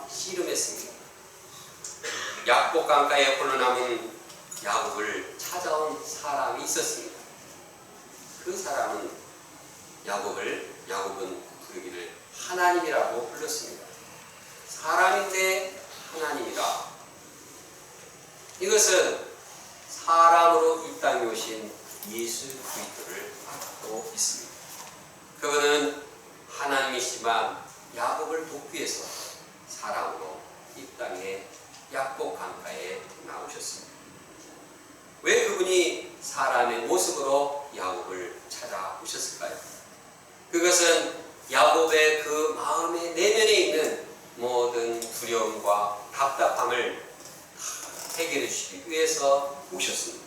씨름했습니다. 야곱 강가에 홀로 남은 야곱을 찾아온 사람이 있었습니다. 그 사람은 야곱은 부르기를 하나님이라고 불렀습니다. 사람인데 하나님이다. 이것은 사람으로 이 땅에 오신 예수 그리스도를 말하고 있습니다. 그분은 하나님이시지만 야곱을 돕기 위해서 사람으로 이 땅에 야곱 강가에 나오셨습니다. 왜 그분이 사람의 모습으로 야곱을 찾아오셨을까요? 그것은 야곱의 그 마음의 내면에 있는 모든 두려움과 답답함을 해결해 주시기 위해서 오셨습니다.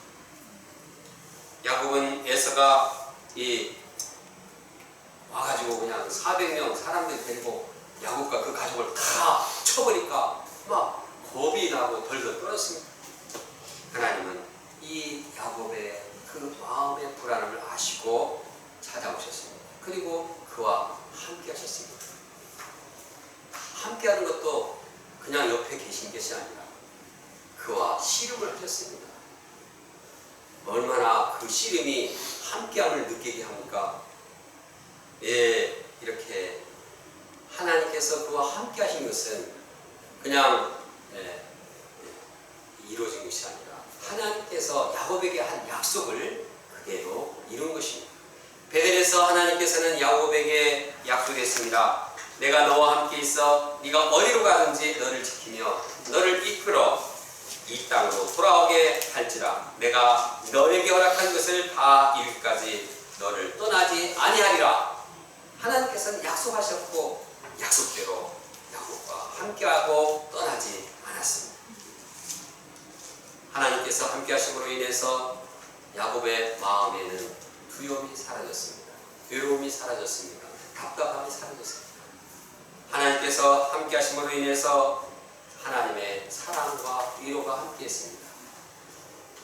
야곱은 에서가 와가지고 그냥 400명 사람들 데리고 야곱과 그 가족을 다 쳐버리니까 막 겁이 나고 덜덜 떨었습니다. 하나님은 이 야곱의 그 마음의 불안함을 아시고 찾아오셨습니다. 그리고 그와 함께 하셨습니다. 함께 하는 것도 그냥 옆에 계신 것이 아니라 그와 씨름을 하셨습니다. 얼마나 그 씨름이 함께함을 느끼게 합니까? 이렇게 하나님께서 그와 함께 하신 것은 그냥 이루어진 것이 아니라 하나님께서 야곱에게 한 약속을 그대로 이룬 것입니다. 베델에서 하나님께서는 야곱에게 약속했습니다. 내가 너와 함께 있어 네가 어디로 가든지 너를 지키며 너를 이끌어 이 땅으로 돌아오게 할지라. 내가 너에게 허락한 것을 다 이루기까지 너를 떠나지 아니하리라. 하나님께서는 약속하셨고 약속대로 야곱과 함께하고 떠나지 않았습니다. 하나님께서 함께하심으로 인해서 야곱의 마음에는 두려움이 사라졌습니다. 외로움이 사라졌습니다. 답답함이 사라졌습니다. 하나님께서 함께하심으로 인해서 하나님의 사랑과 위로가 함께했습니다.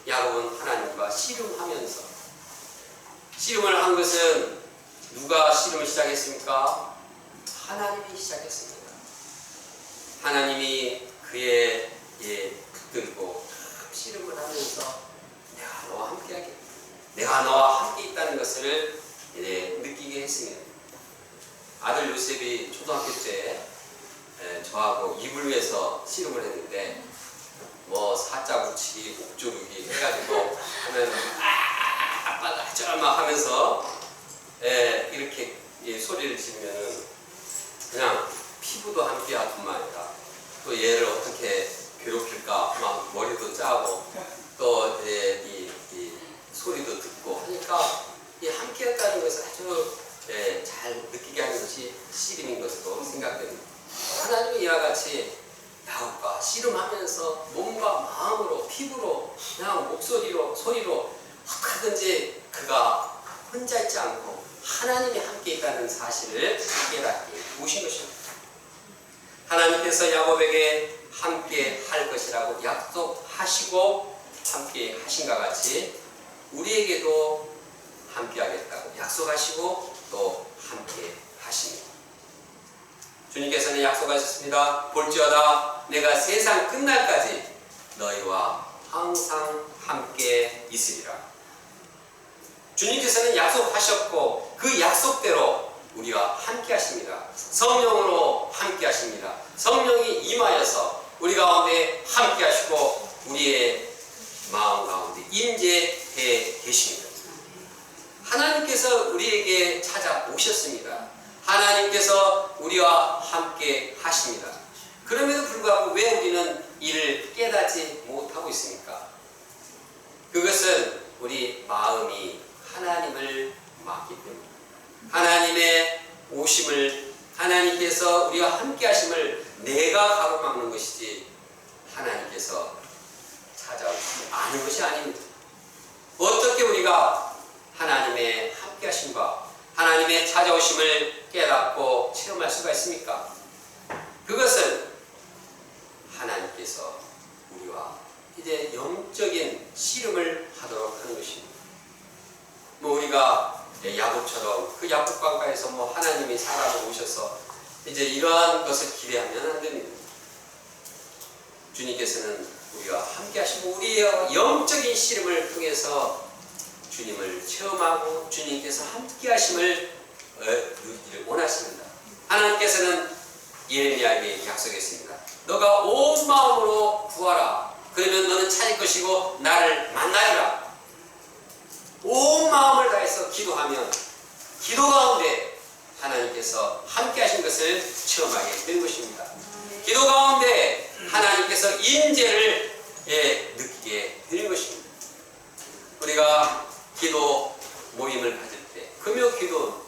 야곱은 하나님과 씨름하면서, 씨름을 한 것은 누가 씨름을 시작했습니까? 하나님이 시작했습니다. 하나님이 그의 붙들고 씨름을 하면서 내가 너와 함께 하겠다, 내가 너와 함께 있다는 것을 느끼게 했습니다. 아들 요셉이 초등학교 때 저하고 이불 위에서 씨름을 했는데 뭐 사자 붙이기, 옥조르기 해가지고 하면 아빠가 하죠 막 하면서 이렇게 소리를 지르면은 그냥 피부도 함께 아픈만 아니라 또 얘를 어떻게 괴롭힐까 막 머리도 짜고 또 이 소리도 듣고 하니까 이 함께 했다는 것을 아주 잘 느끼게 하는 것이 씨름인 것으로 생각됩니다. 하나님이 이와 같이 야곱과 씨름하면서 몸과 마음으로 피부로 그냥 목소리로 소리로 어떻게든지 그가 혼자 있지 않고 하나님이 함께 있다는 사실을 깨닫게 오신 것입니다. 하나님께서 야곱에게 함께 할 것이라고 약속하시고 함께 하신과 같이 우리에게도 함께 하겠다고 약속하시고 또 함께 하십니다. 주님께서는 약속하셨습니다. 볼지어다 내가 세상 끝날까지 너희와 항상 함께 있으리라. 주님께서는 약속하셨고 그 약속대로 우리와 함께 하십니다. 성령으로 함께 하십니다. 성령이 임하여서 우리 가운데 함께 하시고 우리의 마음 가운데 임재해 계십니다. 하나님께서 우리에게 찾아오셨습니다. 하나님께서 우리와 함께 하십니다. 그럼에도 불구하고 왜 우리는 이를 깨닫지 못하고 있습니까? 그것은 우리 마음이 하나님을 맞기 때문입니다. 하나님의 오심을, 하나님께서 우리와 함께 하심을 내가 가로막는 것이지 하나님께서 찾아오시지 않은 것이 아닙니다. 어떻게 우리가 하나님의 함께 하심과 하나님의 찾아오심을 깨닫고 체험할 수가 있습니까? 그것은 하나님께서 우리와 이제 영적인 씨름을 하도록 하는 것입니다. 우리가 야곱처럼 그 야곱 강가에서 하나님이 사람을 오셔서 이제 이러한 것을 기대하면 안 됩니다. 주님께서는 우리와 함께 하시고 우리의 영적인 씨름을 통해서 주님을 체험하고 주님께서 함께 하심을 누리기를 원하십니다. 하나님께서는 예레미야에게 약속했습니다. 너가 온 마음으로 구하라. 그러면 너는 찾을 것이고 나를 만나리라. 온 마음을 다해서 기도하면 기도 가운데 하나님께서 함께 하신 것을 체험하게 되는 것입니다. 기도 가운데 하나님께서 임재를 느끼게 되는 것입니다. 우리가 기도 모임을 가질 때, 금요 기도,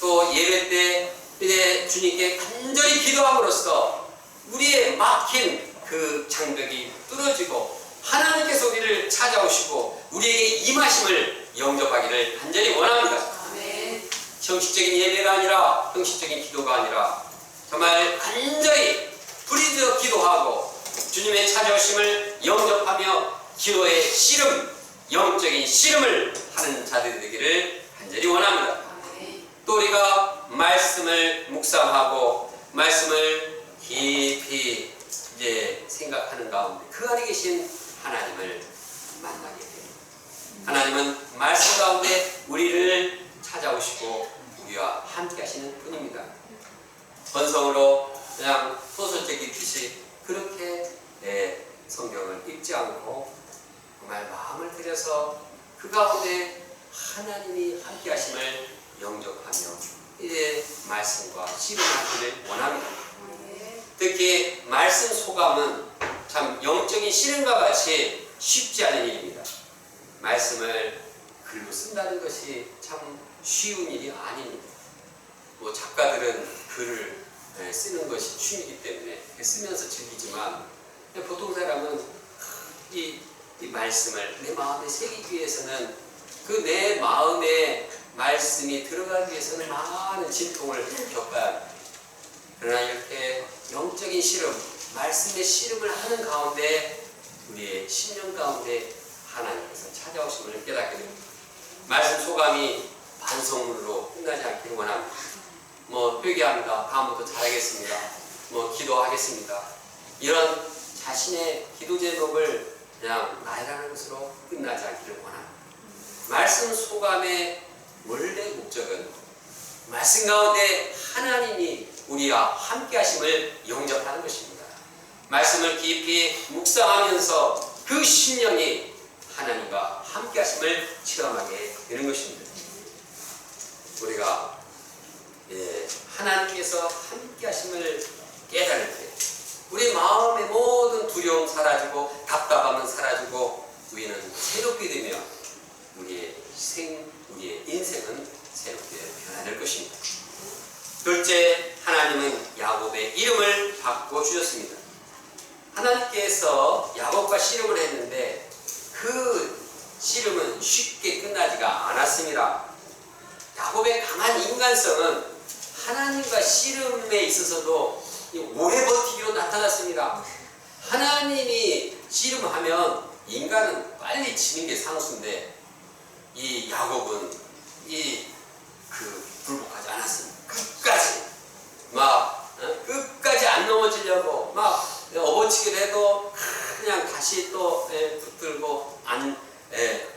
또 예배 때 이제 주님께 간절히 기도함으로써 우리의 막힌 그 장벽이 뚫어지고 하나님께서 우리를 찾아오시고 우리에게 임하심을 영접하기를 간절히 원합니다. 아멘. 형식적인 예배가 아니라, 형식적인 기도가 아니라 정말 간절히 부르짖어 기도하고 주님의 찾아오심을 영접하며 기도의 씨름, 영적인 씨름을 하는 자들이 되기를 간절히 원합니다. 아멘. 또 우리가 말씀을 묵상하고 말씀을 깊이 이제 생각하는 가운데 그 안에 계신 하나님을 만나게 됩니다. 하나님은 말씀 가운데 우리를 찾아오시고 우리와 함께 하시는 분입니다. 번성으로 그냥 소설책 읽듯이 그렇게 내 성경을 읽지 않고 정말 마음을 들여서 그 가운데 하나님이 함께 하심을 영접하며 이제 말씀과 씨름하기를 원합니다. 특히 말씀 소감은 참 영적인 씨름과 같이 쉽지 않은 일입니다. 말씀을 글로 쓴다는 것이 참 쉬운 일이 아닙니다. 뭐 작가들은 글을 쓰는 것이 취미이기 때문에 쓰면서 즐기지만 보통 사람은 이 말씀을 내 마음에 새기기 위해서는 그 내 마음에 말씀이 들어가기 위해서는 많은 진통을 겪어야 합니다. 그러나 이렇게 영적인 씨름, 말씀의 씨름을 하는 가운데 우리의 심령 가운데 하나님께서 찾아오심을 깨닫게 됩니다. 말씀 소감이 반성문으로 끝나지 않기를 원합니다. 뭐 회개합니다. 다음부터 잘하겠습니다. 뭐 기도하겠습니다. 이런 자신의 기도 제목을 그냥 나열하는 것으로 끝나지 않기를 원합니다. 말씀 소감의 원래 목적은 말씀 가운데 하나님이 우리와 함께 하심을 영접하는 것입니다. 말씀을 깊이 묵상하면서 그 심령이 하나님과 함께 하심을 체험하게 되는 것입니다. 우리가 하나님께서 함께 하심을 깨달을 때 우리 마음의 모든 두려움 사라지고 답답함은 사라지고 우리는 새롭게 되며 우리의 인생은 새롭게 변화될 것입니다. 둘째, 하나님은 야곱의 이름을 바꿔주셨습니다. 하나님께서 야곱과 씨름을 했는데 그 씨름은 쉽게 끝나지가 않았습니다. 야곱의 강한 인간성은 하나님과 씨름에 있어서도 오래 버티기로 나타났습니다. 하나님이 씨름하면 인간은 빨리 지는 게 상수인데 이 야곱은 불복하지 않았습니다. 끝까지 안 넘어지려고 막 업어치기도 해도 그냥 다시 또 붙들고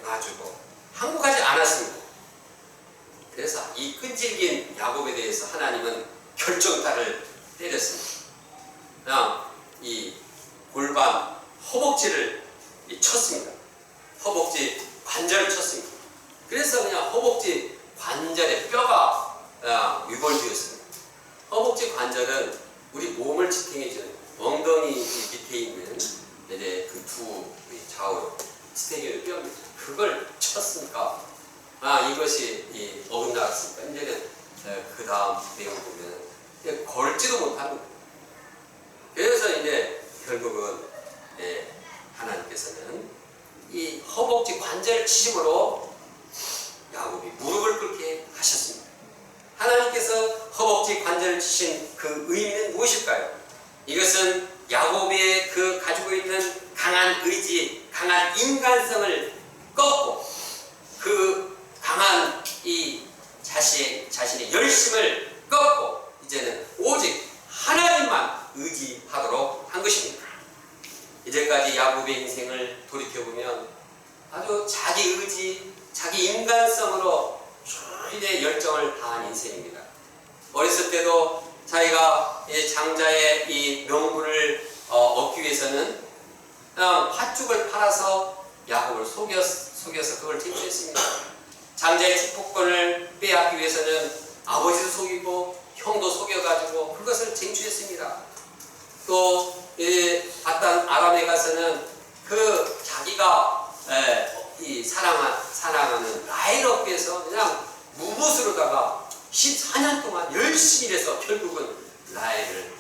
놔주고 항복하지 않았습니다. 그래서 이 끈질긴 야곱에 대해서 하나님은 결정타를 때렸습니다. 그냥 이 골반 허벅지를 쳤습니다. 허벅지 관절을 쳤습니다. 그래서 그냥 허벅지 관절의 뼈가 위골되었습니다. 허벅지 관절은 우리 몸을 지탱해주는 엉덩이 밑에 있는 이제 그 두 좌우 스테리오 뼈입니다. 그걸 쳤으니까 이것이 어긋나갔습니다. 이제는 그 다음 내용 보면 걸지도 못합니다. 그래서 이제 결국은 하나님께서는 이 허벅지 관절 치심으로 야곱이 무릎을 꿇게 하셨습니다. 하나님께서 허벅지 관절을 치신 그 의미는 무엇일까요? 이것은 야곱의 그 가지고 있는 강한 의지, 강한 인간성을 꺾고 그 강한 이 자신의 열심을 꺾고 이제는 오직 하나님만 의지하도록 한 것입니다. 이제까지 야곱의 인생을 돌이켜보면 아주 자기 의지, 자기 인간성으로 주인의 열정을 다한 인생입니다. 어렸을 때도 자기가 장자의 이 명분을 얻기 위해서는 그냥 팥죽을 팔아서 야곱을 속여서 그걸 쟁취했습니다. 장자의 축복권을 빼앗기 위해서는 아버지도 속이고 형도 속여가지고 그것을 쟁취했습니다. 또 바단 아람에 가서는 그 자기가 사랑하는 라헬을 얻기 위해서 그냥 무엇으로다가 14년 동안 열심히 일해서 결국은 라헬을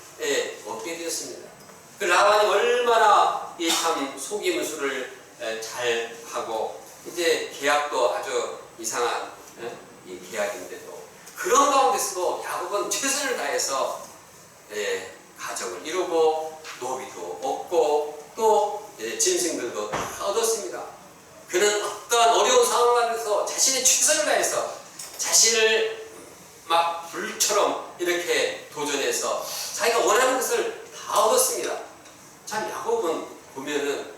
얻게 되었습니다. 그 라반이 얼마나 참 속임수를 잘 하고 이제 계약도 아주 이상한 이 계약인데도 그런 가운데서도 야곱은 최선을 다해서 가정을 이루고 노비도 얻고 또 짐승들도 다 얻었습니다. 그는 어떠한 어려운 상황 안에서 자신의 최선을 다해서 자신을 막 불처럼 이렇게 도전해서 자기가 원하는 것을 다 얻었습니다. 참 야곱은 보면은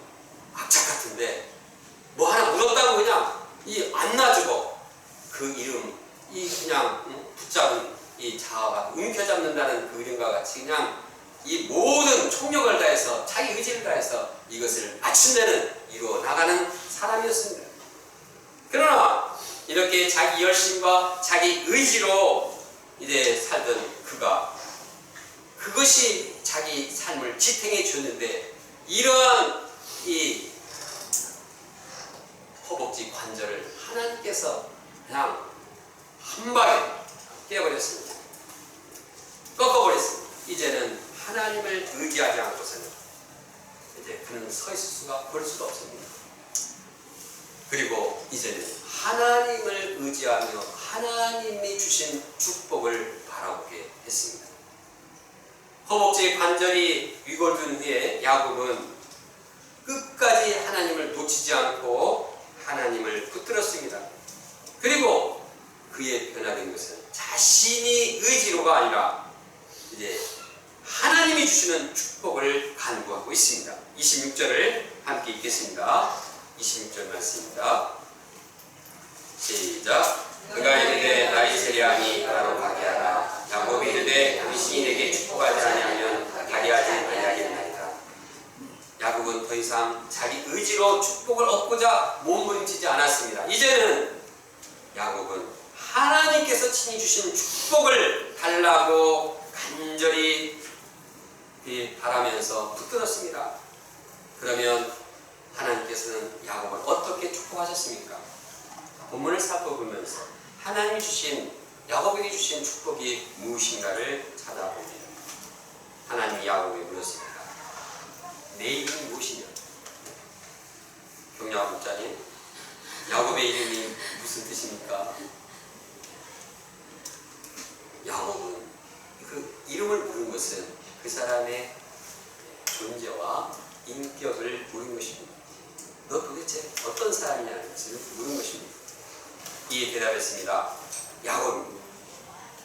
악착 같은데 뭐 하나 묻었다고 그냥 안 놔주고 그 이름 그냥 붙잡은 이 자아가 움켜잡는다는 그 이름과 같이 그냥 이 모든 총력을 다해서 자기 의지를 다해서 이것을 마침내는 이루어 나가는 사람이었습니다. 그러나 이렇게 자기 열심과 자기 의지로 이제 살던 그가 그것이 자기 삶을 지탱해 줬는데 이러한 이 허벅지 관절을 하나님께서 그냥 한 방에 깨버렸습니다. 꺾어버렸습니다. 이제는 하나님을 의지하지 않고서는 이제 그는 서 있을 수가 볼 수가 없습니다. 그리고 이제는 하나님을 의지하며 하나님이 주신 축복을 바라보게 했습니다. 허벅지 관절이 위골든 후에 야곱은 끝까지 하나님을 놓치지 않고 하나님을 붙들었습니다. 그리고 그의 변화된 것은 자신이 의지로가 아니라 이제 하나님이 주시는 축복을 간구하고 있습니다. 26절을 함께 읽겠습니다. 26절 말씀입니다. 시작. 그가 이르되 나의 세리하니 나로 가게 하라. 야곱이 이르되 당신이 내게 축복하지 아니하면 가게 하지 아니하겠나이다. 야곱은 더 이상 자기 의지로 축복을 얻고자 몸부림치지 않았습니다. 이제는 야곱은 하나님께서 친히 주신 축복을 달라고 간절히 바라면서 붙들었습니다. 그러면 하나님께서는 야곱을 어떻게 축복하셨습니까? 본문을 살펴보면서 하나님이 주신 야곱에게 주신 축복이 무엇인가를 찾아봅니다. 하나님이 야곱에게 물었습니다. 내 이름이 무엇이냐? 경려와 목자님, 야곱의 이름이 무슨 뜻입니까? 야곱은 그 이름을 물은 것은 그 사람의 존재와 인격을 물은 것입니다. 너 도대체 어떤 사람이냐는 것을 물은 것입니다. 이에 대답했습니다. 야곱입니다.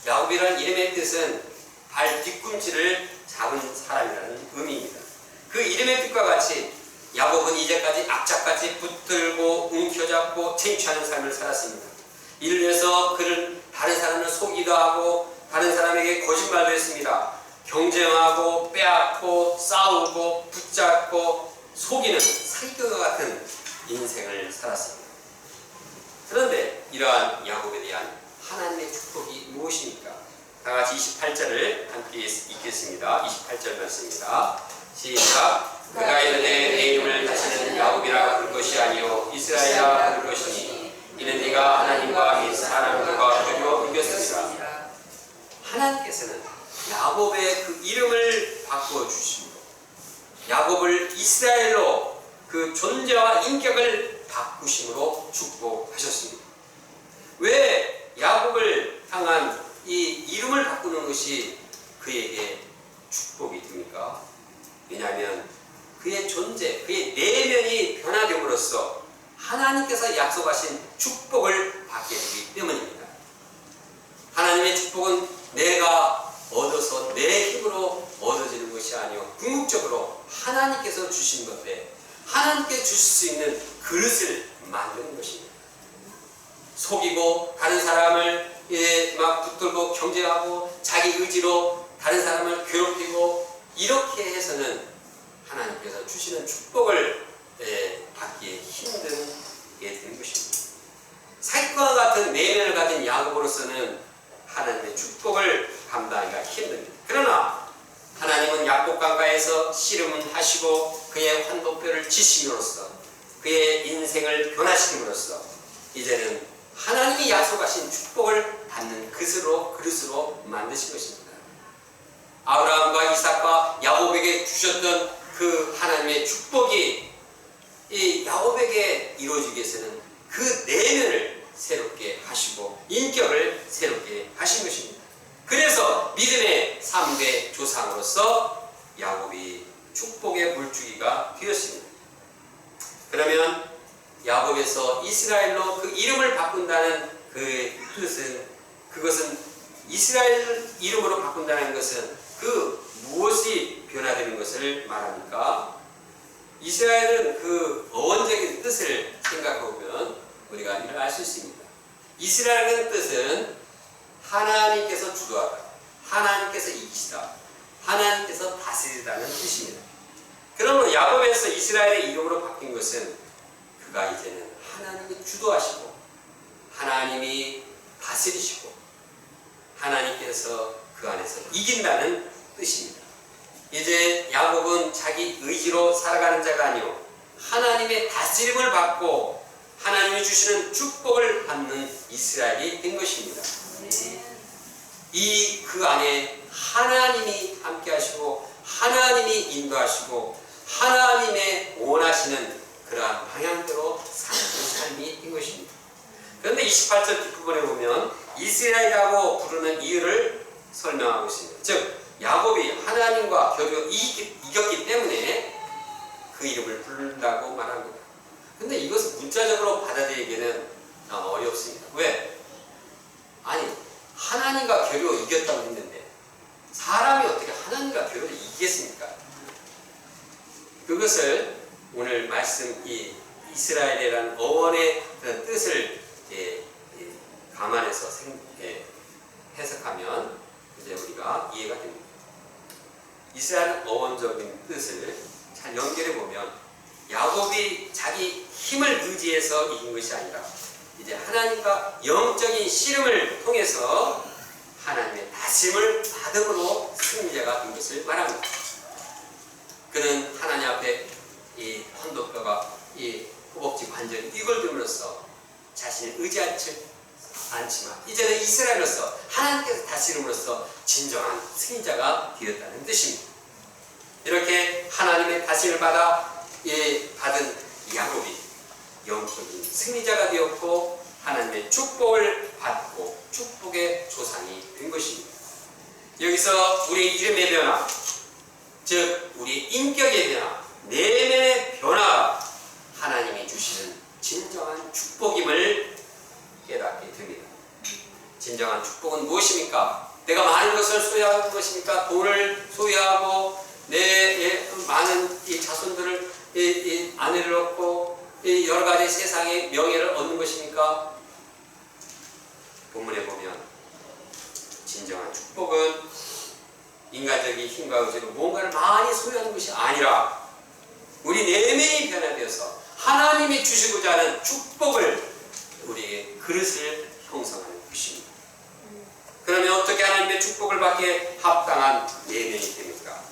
야곱이라는 이름의 뜻은 발 뒤꿈치를 잡은 사람이라는 의미입니다. 그 이름의 뜻과 같이 야곱은 이제까지 악착같이 붙들고 움켜잡고 쟁취하는 삶을 살았습니다. 이를 위해서 그는 다른 사람을 속이기도 하고 다른 사람에게 거짓말도 했습니다. 경쟁하고 빼앗고 싸우고 붙잡고 속이는 사기꾼과 같은 인생을 살았습니다. 그런데 이러한 야곱에 대한 하나님의 축복이 무엇입니까? 다같이 28절을 함께 읽겠습니다. 28절 말씀입니다. 시작. 그가 이르되 내 이름을 다시는 야곱이라 부를 것이 아니요 이스라엘이라 부를 것이니 이는 네가 하나님과 및 사람들과 교류어 이겼습니다. 하나님께서는 야곱의 그 이름을 바꾸어 주시고 야곱을 이스라엘로 그 존재와 인격을 바꾸심으로 축복하셨습니다. 왜 야곱을 향한 이 이름을 바꾸는 것이 그에게 축복이 됩니까? 왜냐하면 그의 존재, 그의 내면이 변화됨으로써 하나님께서 약속하신 축복을 받게 되기 때문입니다. 하나님의 축복은 내가 얻어서 내 힘으로 얻어지는 것이 아니요 궁극적으로 하나님께서 주신 건데 하나님께 주실 수 있는 그릇을 만드는 것입니다. 속이고 다른 사람을 막 붙들고 경쟁하고 자기 의지로 다른 사람을 괴롭히고 이렇게 해서는 하나님께서 주시는 축복을 받기 힘든 게 되는 것입니다. 사기꾼과 같은 내면을 가진 야곱으로서는 하나님의 축복을 감당하기가 힘듭니다. 그러나 하나님은 야곱 강가에서 씨름을 하시고 그의 환도표를 지심으로써 그의 인생을 변화시킴으로써 이제는 하나님이 약속하신 축복을 받는 그릇으로 만드신 것입니다. 아브라함과 이삭과 야곱에게 주셨던 그 하나님의 축복이 이 야곱에게 이루어지기 위해서는 그 내면을 새롭게 하시고 인격을 새롭게 하신 것입니다. 그래서 믿음의 3대 조상으로서 야곱이 축복의 물주기가 되었습니다. 그러면 야곱에서 이스라엘로 그 이름을 바꾼다는 그 뜻은 그것은 이스라엘 이름으로 바꾼다는 것은 그 무엇이 변화되는 것을 말합니까? 이스라엘은 그 어원적인 뜻을 생각해 보면 우리가 이를 알 수 있습니다. 이스라엘의 뜻은 하나님께서 주도하다, 하나님께서 이기시다, 하나님께서 다스리다는 뜻입니다. 그러므로 야곱에서 이스라엘의 이름으로 바뀐 것은 그가 이제는 하나님이 주도하시고 하나님이 다스리시고 하나님께서 그 안에서 이긴다는 뜻입니다. 이제 야곱은 자기 의지로 살아가는 자가 아니요 하나님의 다스림을 받고 하나님이 주시는 축복을 받는 이스라엘이 된 것입니다. 이 그 안에 하나님이 함께 하시고 하나님이 인도하시고 하나님의 원하시는 그러한 방향대로 사는 삶이 된 것입니다. 그런데 28절 뒷부분에 보면 이스라엘이라고 부르는 이유를 설명하고 있습니다. 즉 야곱이 하나님과 겨루 이겼기 때문에 그 이름을 부른다고 말합니다. 근데 이것을 문자적으로 받아들이기는 어렵습니다. 왜? 아니 하나님과 겨루 이겼다고 했는데 사람이 어떻게 하나님과 겨루를 이기겠습니까? 그것을 오늘 말씀 이 이스라엘이라는 어원의 그런 뜻을 감안해서 해석하면 이제 우리가 이해가 됩니다. 이스라엘 어원적인 뜻을 잘 연결해 보면 야곱이 자기 힘을 의지해서 이긴 것이 아니라 이제 하나님과 영적인 씨름을 통해서 하나님의 다짐을 받음으로 승리자가 된 것을 말합니다. 그는 하나님 앞에 이 헌도뼈가 이 허벅지 관절이 삐글됨으로써 자신을 의지하지 않지만 이제는 이스라엘로서 하나님께서 다스림으로써 진정한 승리자가 되었다는 뜻입니다. 이렇게 하나님의 다스림을 받아 받은 야곱이 영적인 승리자가 되었고 하나님의 축복을 받고 축복의 조상이 된 것입니다. 여기서 우리 이름의 변화, 즉 우리 인격의 변화, 내면의 변화, 하나님이 주시는 진정한 축복임을 깨닫게 됩니다. 진정한 축복은 무엇입니까? 내가 많은 것을 소유하는 것입니까? 돈을 소유하고 내 많은 이 자손들을 이 아내를 얻고 이 여러 가지 세상의 명예를 얻는 것입니까? 본문에 보면 진정한 축복은 인간적인 힘과 의지로 무언가를 많이 소유하는 것이 아니라 우리 내면이 변화되어서 하나님이 주시고자 하는 축복을 우리의 그릇을 형성하는 것입니다. 그러면 어떻게 하나님의 축복을 받기에 합당한 내면이 됩니까?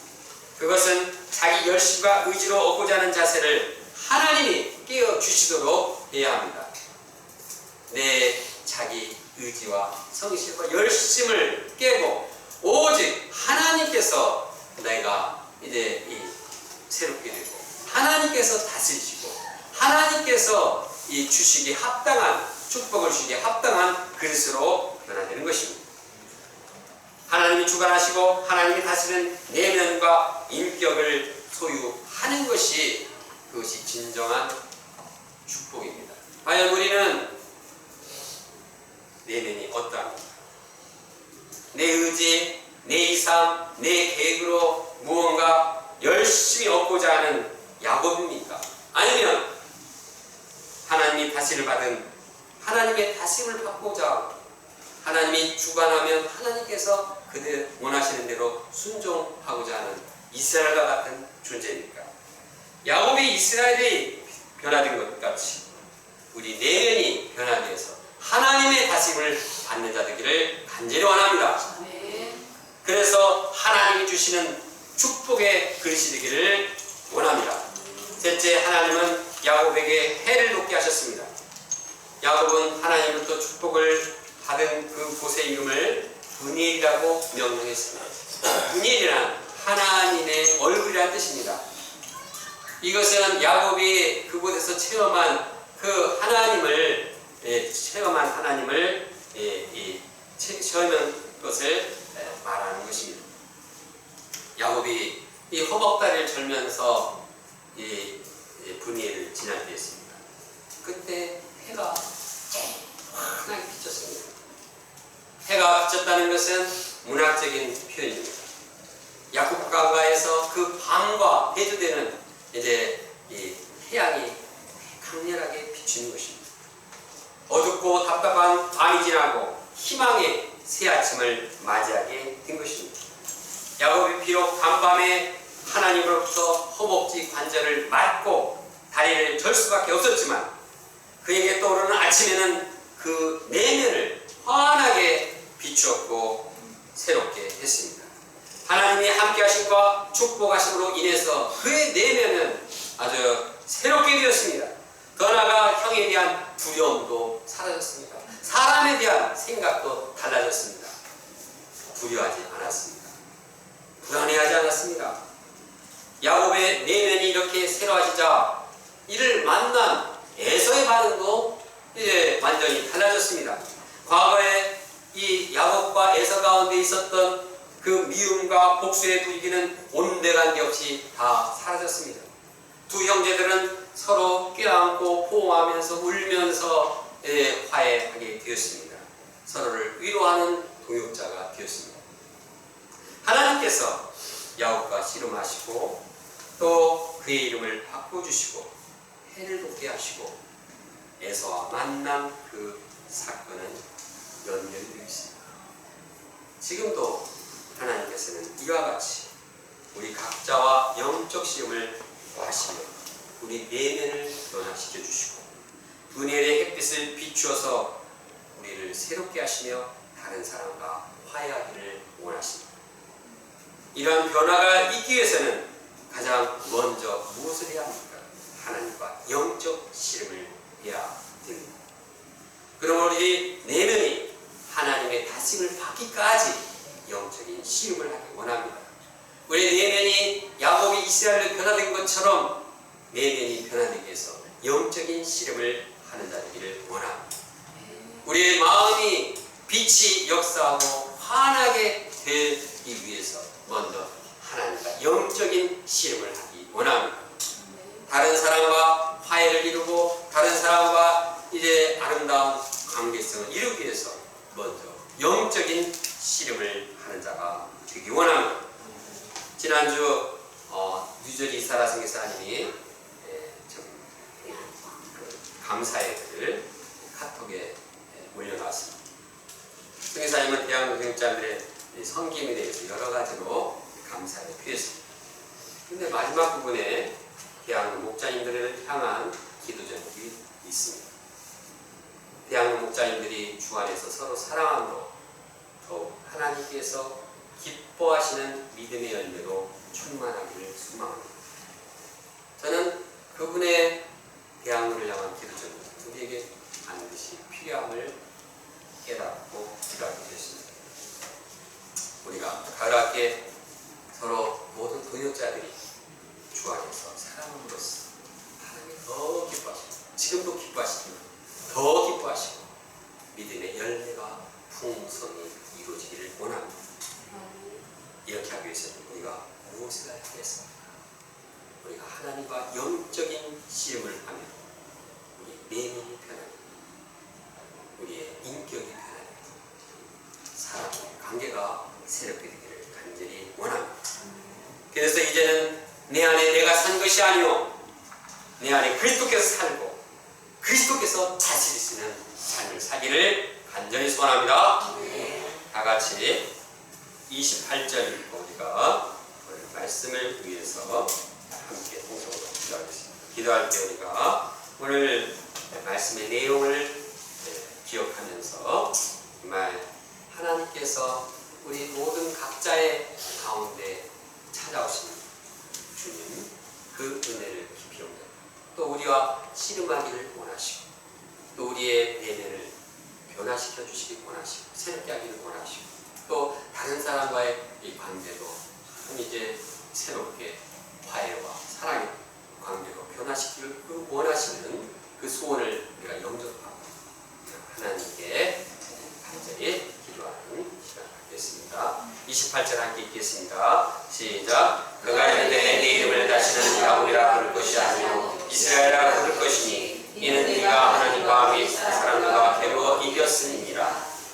그것은 자기 열심과 의지로 얻고자 하는 자세를 하나님이 깨워주시도록 해야 합니다. 내 자기 의지와 성실과 열심을 깨고 오직 하나님께서 내가 이제 새롭게 되고 하나님께서 다스리시고 하나님께서 이 주시기에 합당한 축복을 주시기에 합당한 그릇으로 변화되는 것입니다. 하나님이 주관하시고 하나님이 다스리는 내면과 인격을 소유하는 것이 그것이 진정한 축복입니다. 과연 우리는 내면이 어떠합니까? 내 의지, 내 이상, 내 계획으로 무언가 열심히 얻고자 하는 야곱입니까? 아니면 하나님이 다스림을 받은 하나님의 다스림을 받고자 하나님이 주관하면 하나님께서 그들 원하시는 대로 순종하고자 하는 이스라엘과 같은 존재입니까? 야곱이 이스라엘이 변화된 것 같이 우리 내면이 변화되어서 하나님의 다스림을 받는 자 되기를 간절히 원합니다. 그래서 하나님이 주시는 축복의 그릇이 되기를 원합니다. 셋째, 하나님은 야곱에게 해를 돕게 하셨습니다. 야곱은 하나님으로부터 축복을 받은 그곳의 이름을 브니엘이라고 명명했습니다. 브니엘이란 하나님의 얼굴이라는 뜻입니다. 이것은 야곱이 그곳에서 체험한 그 하나님을 체험한 것을 말하는 것입니다. 야곱이 이 허벅다리를 절면서 브니엘을 지날 때였습니다. 그때 해가 환하게 비쳤습니다. 해가 비쳤다는 것은 문학적인 표현입니다. 야곱강가에서 그 밤과 대조되는 이제 이 태양이 강렬하게 비추는 것입니다. 어둡고 답답한 밤이 지나고 희망의 새 아침을 맞이하게 된 것입니다. 야곱이 비록 간밤에 하나님으로부터 허벅지 관절을 맞고 다리를 절 수밖에 없었지만 그에게 떠오르는 아침에는 그 내면을 환하게 비추었고 새롭게 했습니다. 하나님이 함께 하심과 축복하심으로 인해서 그의 내면은 아주 새롭게 되었습니다. 더 나아가 형에 대한 두려움도 사라졌습니다. 사람에 대한 생각도 달라졌습니다. 두려워하지 않았습니다. 불안해하지 않았습니다. 야곱의 내면이 이렇게 새로워지자 이를 만난 에서의 반응도 이제 완전히 달라졌습니다. 과거에 이 야곱과 에서 가운데 있었던 그 미움과 복수의 분위기는 온데간데 없이 다 사라졌습니다. 두 형제들은 서로 껴안고 포옹하면서 울면서 화해하게 되었습니다. 서로를 위로하는 동역자가 되었습니다. 하나님께서 야곱과 씨름하시고 또 그의 이름을 바꿔주시고 해를 돕게 하시고 에서와 만난 그 사건은 연결이 되어 있습니다. 지금도 하나님께서는 이와 같이 우리 각자와 영적 시험을 하시며 우리 내면을 변화시켜 주시고 분열의 햇빛을 비추어서 우리를 새롭게 하시며 다른 사람과 화해하기를 원하십니다. 이러한 변화가 있기 위해서는 가장 먼저 무엇을 해야 합니까? 하나님과 영적 씨름을 해야 됩니다. 그럼 우리 내면이 하나님의 다짐을 받기까지 영적인 씨름을 하기 원합니다. 우리 내면이 야곱이 이스라엘로 변화된 것처럼 내면이 변화되기 위해서 영적인 씨름을 하는 자들을 원합니다. 우리의 마음이 빛이 역사하고 환하게 되기 위해서 먼저 하나님과 영적인 씨름을 하기 원합니다. 다른 사람과 화해를 이루고 다른 사람과 이제 아름다운 관계성을 이루기 위해서 먼저 영적인 씨름을 하는 자가 되기 원합니다. 지난주 뉴저지 이사라 선교사님이 감사의 글을 카톡에 올려놨습니다. 선교사님은 대학 노동자들의 섬김에 대해서 여러 가지로 감사를 표했습니다. 그런데 마지막 부분에 대학 목자님들을 향한 기도 제목이 있습니다. 대학 목자님들이 주 안에서 서로 사랑함으로 더욱 하나님께서 기뻐하시는 믿음의 열매로 충만하기를 소망합니다. 저는 그분의 대학로를 향한 기도 제목 우리에게 반드시 필요함을 깨닫고 기도하게 되었습니다. 우리가 가깝게 서로 모든 동역자들이 주 안에서 사랑함으로써 하나님이 더 기뻐하시고 지금도 기뻐하시지만 더 기뻐하시고 믿음의 열매가 풍성히 이루어지기를 원합니다. 이렇게 하기 위해서는 우리가 무엇을 하겠습니까? 우리가 하나님과 영적인 씨름을 하며 우리 내면이 변하고 우리의 인격이 변하고 사람의 관계가 새롭게 되기를 내 안에 내가 산 것이 아니요 내 안에 그리스도께서 살고 그리스도께서 다스리시는 삶을 살기를 간절히 소원합니다. 다 같이 28절 읽고 우리가 오늘 말씀을 위해서 함께 동성으로 기도하겠습니다. 기도할 때 우리가 오늘 말씀의 내용을 기억하면서 정말 하나님께서 우리 모든 각자의 가운데 찾아오신 주님 그 은혜를 깊이 옵니다. 또 우리와 씨름하기를 원하시고 또 우리의 내면을 변화시켜 주시기 원하시고 새롭게 하기를 원하시고 또 다른 사람과의 이 관계도 이제 새롭게 화해와 사랑의 관계로 변화시키기를 원하시는 그 소원을 우리가 영접하고 하나님께 간절히 기도하는 시간 갖겠습니다. 28절 함께 읽겠습니다. 시작. 그가 이르되 네 이름을 다시는 야곱이라 부를 것이 아니요 이스라엘이라 부를 것이니 이는 네가 하나님과 및 사람들과 겨루 이겼음이니라.